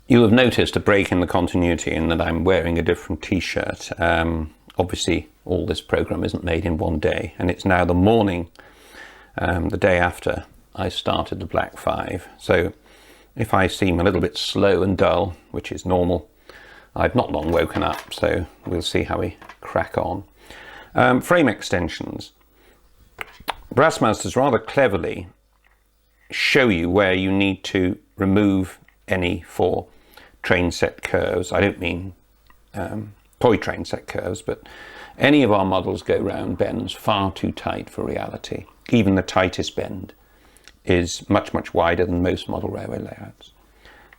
You'll have noticed a break in the continuity in that I'm wearing a different t-shirt. Obviously all this program isn't made in one day, and it's now the morning, the day after I started the Black 5. So if I seem a little bit slow and dull, which is normal, I've not long woken up, so we'll see how we crack on. Frame extensions. Brassmasters rather cleverly show you where you need to remove any for train set curves. I don't mean toy train set curves, but any of our models go round bends far too tight for reality. Even the tightest bend is much, much wider than most model railway layouts.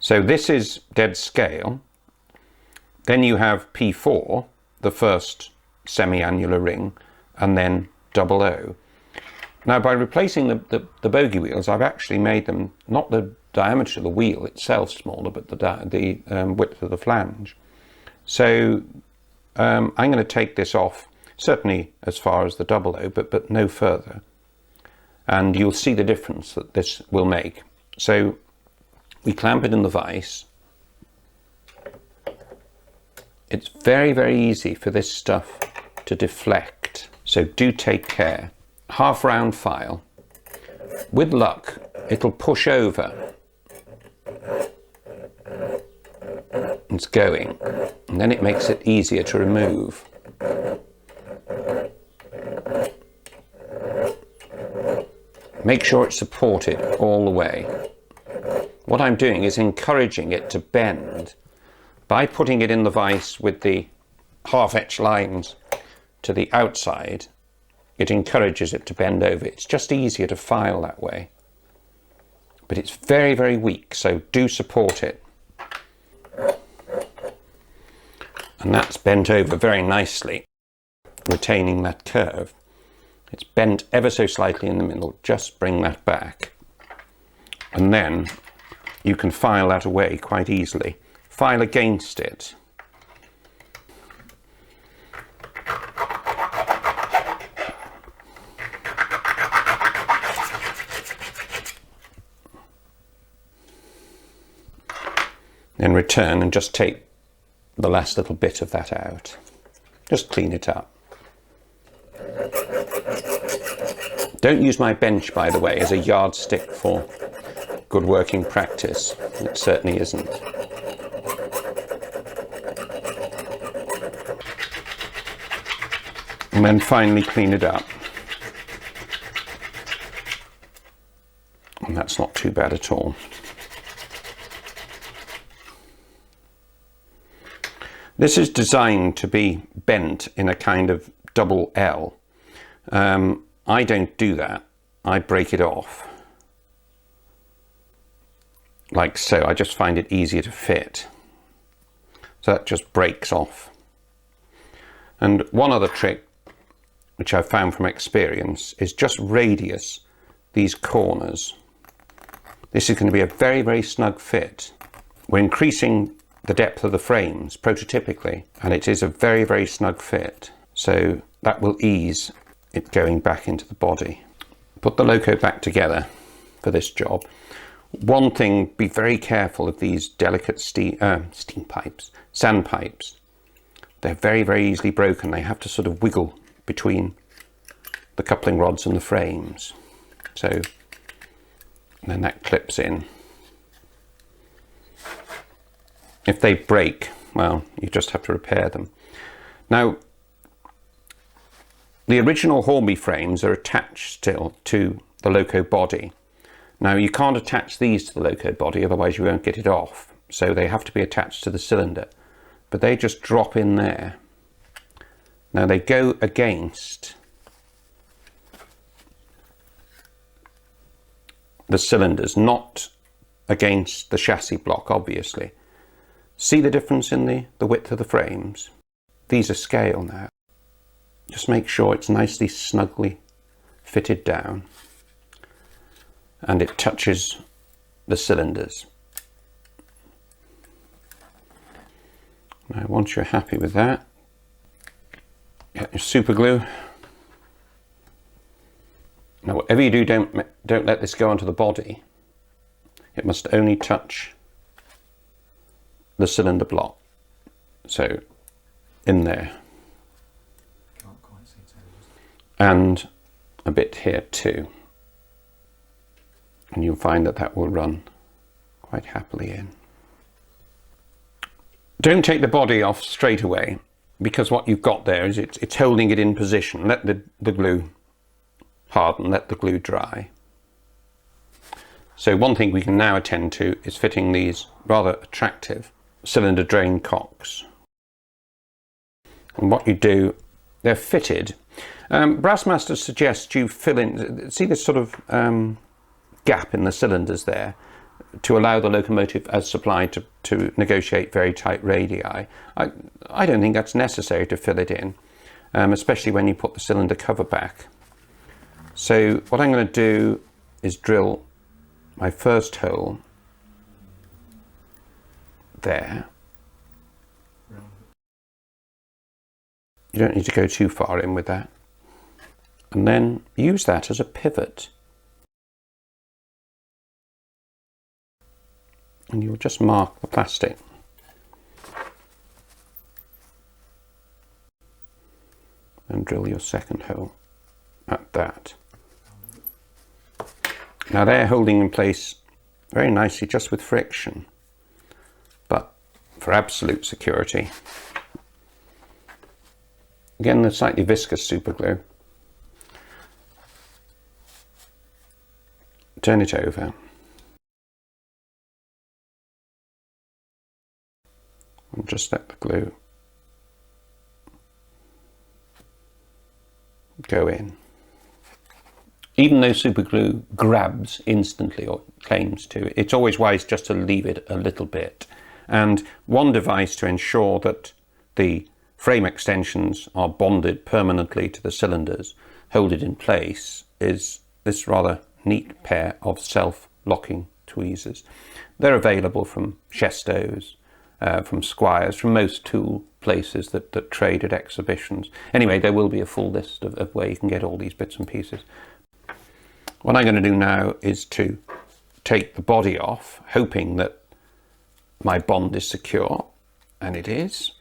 So this is dead scale. Then you have P4, the first semi-annular ring, and then 00. Now, by replacing the bogie wheels, I've actually made them, not the diameter of the wheel itself smaller, but the width of the flange. So I'm going to take this off, certainly as far as the 00, but no further. And you'll see the difference that this will make. So we clamp it in the vise. It's very, very easy for this stuff to deflect, so do take care. Half round file. With luck, it'll push over. It's going, and then it makes it easier to remove. Make sure it's supported all the way. What I'm doing is encouraging it to bend by putting it in the vise with the half-etched lines to the outside. It encourages it to bend over. It's just easier to file that way. But it's very, very weak, so do support it. And that's bent over very nicely, retaining that curve. It's bent ever so slightly in the middle. Just bring that back. And then you can file that away quite easily. File against it. Then return and just take the last little bit of that out. Just clean it up. Don't use my bench, by the way, as a yardstick for good working practice. It certainly isn't. And then finally clean it up. And that's not too bad at all. This is designed to be bent in a kind of double L. I don't do that. I break it off. Like so. I just find it easier to fit. So that just breaks off. And one other trick, which I've found from experience, is just radius these corners. This is going to be a very, very snug fit. We're increasing the depth of the frames prototypically, and it is a very, very snug fit. So that will ease it going back into the body. Put the loco back together for this job. One thing, be very careful of these delicate sand pipes. They're very, very easily broken. They have to sort of wiggle between the coupling rods and the frames. So, and then that clips in. If they break, well, you just have to repair them. Now, the original Hornby frames are attached still to the loco body. Now, you can't attach these to the loco body, otherwise you won't get it off. So they have to be attached to the cylinder, but they just drop in there. Now they go against the cylinders, not against the chassis block, obviously. See the difference in the width of the frames? These are scale now. Just make sure it's nicely snugly fitted down and it touches the cylinders. Now once you're happy with that, get your super glue. Now whatever you do, don't let this go onto the body. It must only touch the cylinder block. So in there. Can't quite see tails. And a bit here too. And you'll find that that will run quite happily in. Don't take the body off straight away, because what you've got there is it's holding it in position. Let the glue harden, let the glue dry. So one thing we can now attend to is fitting these rather attractive cylinder drain cocks. And what you do, they're fitted. Brassmaster suggests you fill in, see this sort of gap in the cylinders there, to allow the locomotive as supplied to negotiate very tight radii. I don't think that's necessary to fill it in, especially when you put the cylinder cover back. So what I'm going to do is drill my first hole there. You don't need to go too far in with that. And then use that as a pivot. And you'll just mark the plastic. And drill your second hole at that. Now they're holding in place very nicely just with friction, but for absolute security, again the slightly viscous super glue, turn it over, and just let the glue go in. Even though super glue grabs instantly, or claims to, it's always wise just to leave it a little bit. And one device to ensure that the frame extensions are bonded permanently to the cylinders, hold it in place, is this rather neat pair of self-locking tweezers. They're available from Chestos, from Squires, from most tool places that trade at exhibitions. Anyway, there will be a full list of where you can get all these bits and pieces. What I'm going to do now is to take the body off, hoping that my bond is secure, and it is.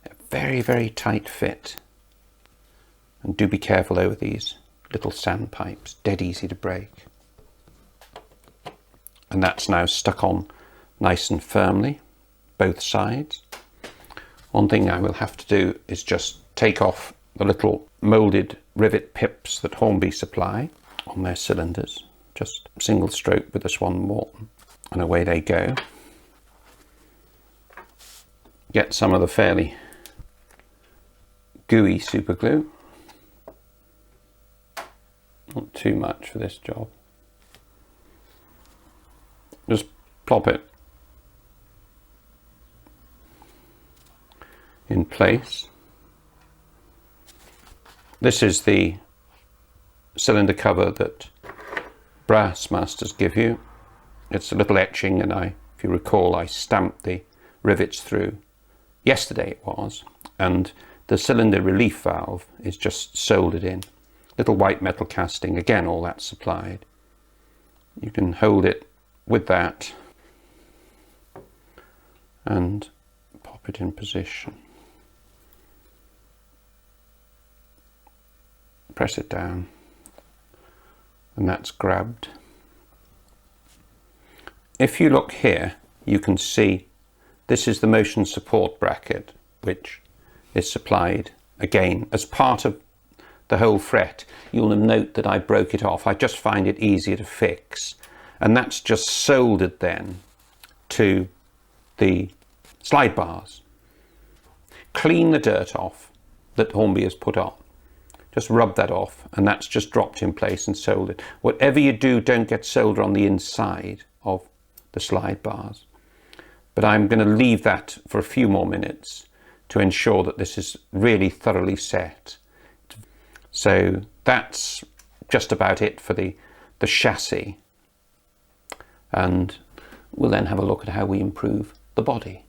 A very, very tight fit. And do be careful over these little sandpipes, dead easy to break. And that's now stuck on nice and firmly, both sides. One thing I will have to do is just take off the little moulded rivet pips that Hornby supply on their cylinders. Just single stroke with a Swan Morton, and away they go. Get some of the fairly gooey super glue. Not too much for this job. Just plop it in place. This is the cylinder cover that Brassmasters give you. It's a little etching, and if you recall, I stamped the rivets through yesterday it was, and the cylinder relief valve is just soldered in. Little white metal casting, again all that's supplied. You can hold it with that and pop it in position. Press it down, and that's grabbed. If you look here, you can see this is the motion support bracket, which is supplied again as part of the whole fret. You'll note that I broke it off. I just find it easier to fix, and that's just soldered then to the slide bars. Clean the dirt off that Hornby has put on. Just rub that off, and that's just dropped in place and soldered. Whatever you do, don't get solder on the inside of the slide bars. But I'm going to leave that for a few more minutes to ensure that this is really thoroughly set. So that's just about it for the chassis. And we'll then have a look at how we improve the body.